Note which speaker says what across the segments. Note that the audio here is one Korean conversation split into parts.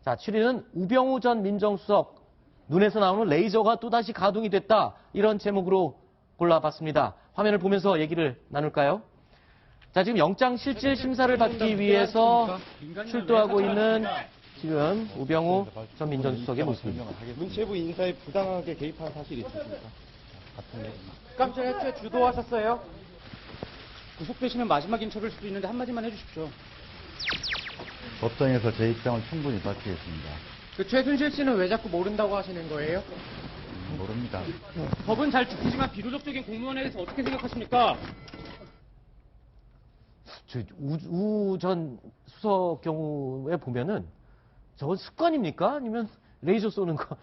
Speaker 1: 자, 7위는 우병우 전 민정수석. 눈에서 나오는 레이저가 또다시 가동이 됐다. 이런 제목으로 골라봤습니다. 화면을 보면서 얘기를 나눌까요? 자, 지금 영장 실질 심사를 받기 위해서 출두하고 있는 지금 우병우 전 민정수석의 모습입니다.
Speaker 2: 문체부 인사에 부당하게 개입한 사실이 있으십니까?
Speaker 3: 깜짝 해체 주도하셨어요? 구속되시면 마지막 인터뷰일 수도 있는데 한마디만 해주십시오.
Speaker 4: 법정에서 제 입장을 충분히 밝히겠습니다.
Speaker 3: 그 최순실 씨는 왜 자꾸 모른다고 하시는 거예요?
Speaker 4: 모릅니다.
Speaker 3: 법은 잘 지키지만 비도덕적인 공무원에 대해서 어떻게 생각하십니까?
Speaker 1: 우 전 수석 경우에 보면은 저건 습관입니까? 아니면 레이저 쏘는 거?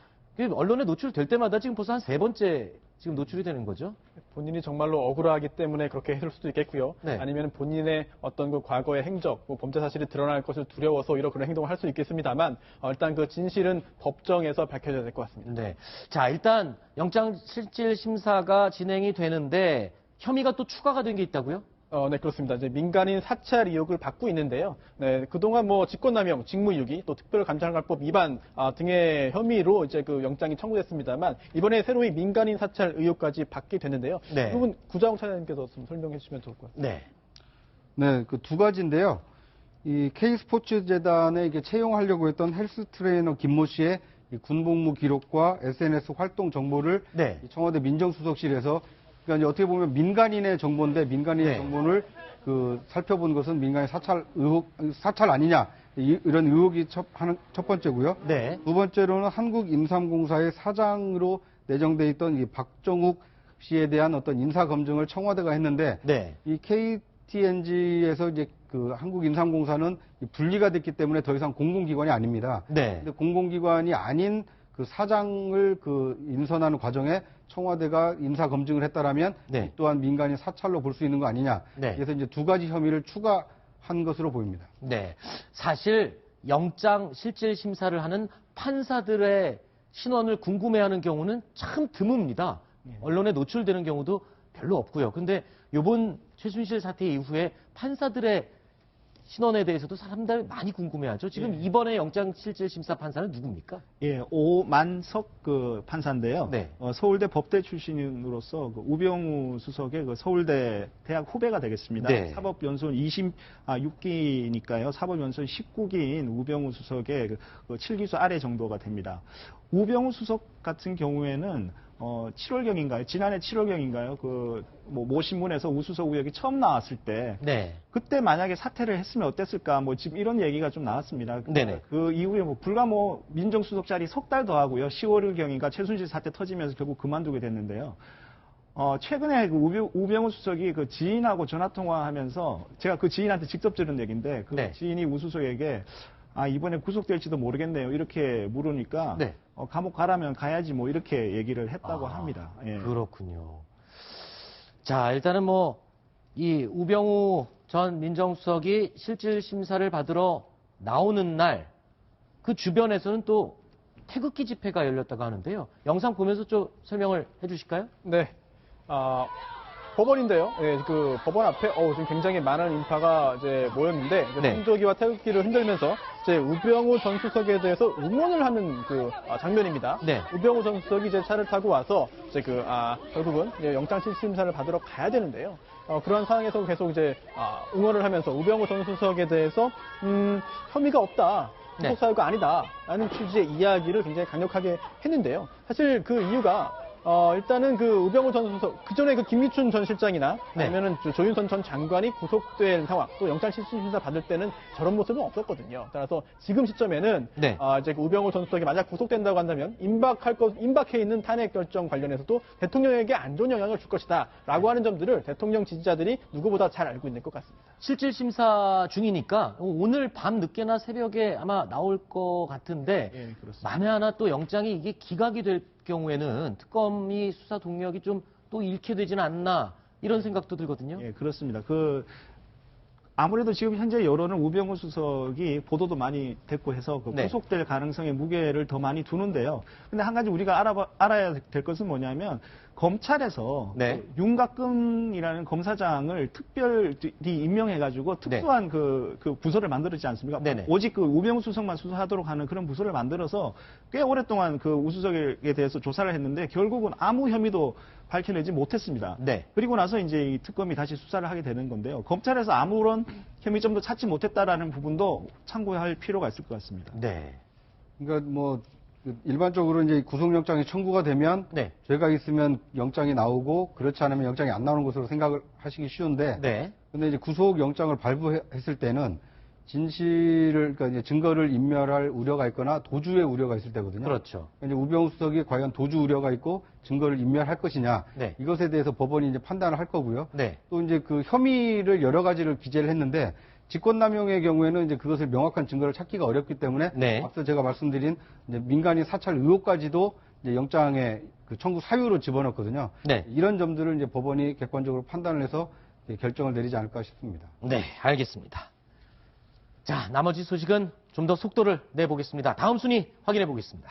Speaker 1: 언론에 노출될 때마다 지금 벌써 한 3번째 지금 노출이 되는 거죠?
Speaker 5: 본인이 정말로 억울하기 때문에 그렇게 했을 수도 있겠고요.
Speaker 1: 네.
Speaker 5: 아니면 본인의 어떤 그 과거의 행적, 뭐 범죄 사실이 드러날 것을 두려워서 오히려 그런 행동을 할 수 있겠습니다만 일단 그 진실은 법정에서 밝혀져야 될 것 같습니다.
Speaker 1: 네. 자, 일단 영장 실질 심사가 진행이 되는데 혐의가 또 추가가 된 게 있다고요?
Speaker 5: 네, 그렇습니다. 이제 민간인 사찰 의혹을 받고 있는데요. 네, 그동안 뭐 직권남용, 직무유기, 또 특별감찰관법 위반 등의 혐의로 이제 그 영장이 청구됐습니다만 이번에 새로이 민간인 사찰 의혹까지 받게 됐는데요.
Speaker 1: 네.
Speaker 5: 이 부분 구자홍 차장님께서 좀 설명해 주시면 좋을 것 같습니다.
Speaker 1: 네.
Speaker 6: 네, 그 두 가지인데요. 이 K스포츠재단에 이게 채용하려고 했던 헬스 트레이너 김모 씨의 이 군복무 기록과 SNS 활동 정보를
Speaker 1: 네.
Speaker 6: 이 청와대 민정수석실에서 그러니까 이제 어떻게 보면 민간인의 정보인데 민간인의
Speaker 1: 네.
Speaker 6: 정보를 그 살펴본 것은 민간인 사찰 아니냐 이런 의혹이 첫 번째고요.
Speaker 1: 네.
Speaker 6: 두 번째로는 한국임상공사의 사장으로 내정돼 있던 이 박정욱 씨에 대한 어떤 인사 검증을 청와대가 했는데
Speaker 1: 네.
Speaker 6: 이 KTNG에서 이제 그 한국임상공사는 분리가 됐기 때문에 더 이상 공공기관이 아닙니다.
Speaker 1: 네.
Speaker 6: 근데 공공기관이 아닌 그 사장을 그 인선하는 과정에 청와대가 인사 검증을 했다라면
Speaker 1: 네.
Speaker 6: 이 또한 민간인 사찰로 볼 수 있는 거 아니냐.
Speaker 1: 네.
Speaker 6: 그래서 이제 두 가지 혐의를 추가한 것으로 보입니다.
Speaker 1: 네. 사실 영장 실질 심사를 하는 판사들의 신원을 궁금해하는 경우는 참 드뭅니다. 언론에 노출되는 경우도 별로 없고요. 근데 이번 최순실 사태 이후에 판사들의 신원에 대해서도 사람들 많이 궁금해하죠. 지금 이번에 영장 실질 심사 판사는 누굽니까?
Speaker 7: 예, 오만석 그 판사인데요.
Speaker 1: 네.
Speaker 7: 서울대 법대 출신으로서 그 우병우 수석의 그 서울대 대학 후배가 되겠습니다.
Speaker 1: 네.
Speaker 7: 사법연수원 26기니까요. 사법연수원 19기인 우병우 수석의 그 7기수 아래 정도가 됩니다. 우병우 수석 같은 경우에는 7월경인가요? 지난해 7월경인가요? 모 신문에서 우수석 의혹이 처음 나왔을 때,
Speaker 1: 네.
Speaker 7: 그때 만약에 사퇴를 했으면 어땠을까? 뭐 지금 이런 얘기가 좀 나왔습니다.
Speaker 1: 네네.
Speaker 7: 그 이후에 불과 민정수석 자리 석 달 더 하고요. 10월경인가 최순실 사태 터지면서 결국 그만두게 됐는데요. 최근에 그 우병우 수석이 그 지인하고 전화 통화하면서 제가 그 지인한테 직접 들은 얘기인데 그
Speaker 1: 네.
Speaker 7: 지인이 우수석에게 이번에 구속될지도 모르겠네요. 이렇게 물으니까
Speaker 1: 네.
Speaker 7: 감옥 가라면 가야지 뭐 이렇게 얘기를 했다고 합니다. 예.
Speaker 1: 그렇군요. 자, 일단은 이 우병우 전 민정수석이 실질 심사를 받으러 나오는 날 그 주변에서는 또 태극기 집회가 열렸다고 하는데요. 영상 보면서 좀 설명을 해주실까요?
Speaker 5: 네. 법원인데요. 네, 그 법원 앞에 지금 굉장히 많은 인파가 이제 모였는데
Speaker 1: 네.
Speaker 5: 손조기와 태극기를 흔들면서 이제 우병우 전 수석에 대해서 응원을 하는 그 장면입니다.
Speaker 1: 네.
Speaker 5: 우병우 전 수석이 이제 차를 타고 와서 이제 결국은 이제 영장실질심사를 받으러 가야 되는데요. 그런 상황에서 계속 이제 응원을 하면서 우병우 전 수석에 대해서 혐의가 없다.
Speaker 1: 네.
Speaker 5: 구속 사유가 아니다라는 취지의 이야기를 굉장히 강력하게 했는데요. 사실 그 이유가 일단은 그 우병우 전 수석, 그 전에 그 김미춘 전 실장이나
Speaker 1: 네.
Speaker 5: 아니면은 조윤선 전 장관이 구속된 상황, 또 영장실질심사 받을 때는 저런 모습은 없었거든요. 따라서 지금 시점에는
Speaker 1: 네.
Speaker 5: 이제 그 우병우 전 수석이 만약 구속된다고 한다면 임박해 있는 탄핵 결정 관련해서도 대통령에게 안 좋은 영향을 줄 것이다라고 하는 점들을 대통령 지지자들이 누구보다 잘 알고 있는 것 같습니다.
Speaker 1: 실질 심사 중이니까 오늘 밤 늦게나 새벽에 아마 나올 것 같은데
Speaker 7: 예, 그렇습니다.
Speaker 1: 만에 하나 또 영장이 이게 기각이 될 경우에는 특검이 수사 동력이 좀 또 잃게 되지는 않나 이런 생각도 들거든요.
Speaker 7: 예, 그렇습니다. 아무래도 지금 현재 여론은 우병우 수석이 보도도 많이 됐고 해서
Speaker 1: 네.
Speaker 7: 구속될 가능성의 무게를 더 많이 두는데요. 근데 한 가지 우리가 알아야 될 것은 뭐냐면 검찰에서
Speaker 1: 네.
Speaker 7: 그 윤곽근이라는 검사장을 특별히 임명해가지고 특수한 그 부서를 만들었지 않습니까?
Speaker 1: 네네.
Speaker 7: 오직 그 우병우 수석만 수사하도록 하는 그런 부서를 만들어서 꽤 오랫동안 그 우 수석에 대해서 조사를 했는데 결국은 아무 혐의도 밝혀내지 못했습니다.
Speaker 1: 네.
Speaker 7: 그리고 나서 이제 이 특검이 다시 수사를 하게 되는 건데요. 검찰에서 아무런 혐의점도 찾지 못했다라는 부분도 참고할 필요가 있을 것 같습니다.
Speaker 1: 네.
Speaker 6: 그러니까 뭐 일반적으로 이제 구속영장이 청구가 되면
Speaker 1: 네.
Speaker 6: 죄가 있으면 영장이 나오고 그렇지 않으면 영장이 안 나오는 것으로 생각을 하시기 쉬운데
Speaker 1: 네.
Speaker 6: 근데 이제 구속영장을 발부했을 때는 진실을 그러니까 이제 증거를 인멸할 우려가 있거나 도주의 우려가 있을 때거든요.
Speaker 1: 그렇죠.
Speaker 6: 이제 우병우 수석이 과연 도주 우려가 있고 증거를 인멸할 것이냐
Speaker 1: 네.
Speaker 6: 이것에 대해서 법원이 이제 판단을 할 거고요.
Speaker 1: 네.
Speaker 6: 또 이제 그 혐의를 여러 가지를 기재를 했는데 직권남용의 경우에는 이제 그것을 명확한 증거를 찾기가 어렵기 때문에
Speaker 1: 네.
Speaker 6: 앞서 제가 말씀드린 이제 민간인 사찰 의혹까지도 이제 영장에 그 청구 사유로 집어넣거든요.
Speaker 1: 네.
Speaker 6: 이런 점들을 이제 법원이 객관적으로 판단을 해서 이제 결정을 내리지 않을까 싶습니다.
Speaker 1: 네, 알겠습니다. 자, 나머지 소식은 좀 더 속도를 내보겠습니다. 다음 순위 확인해 보겠습니다.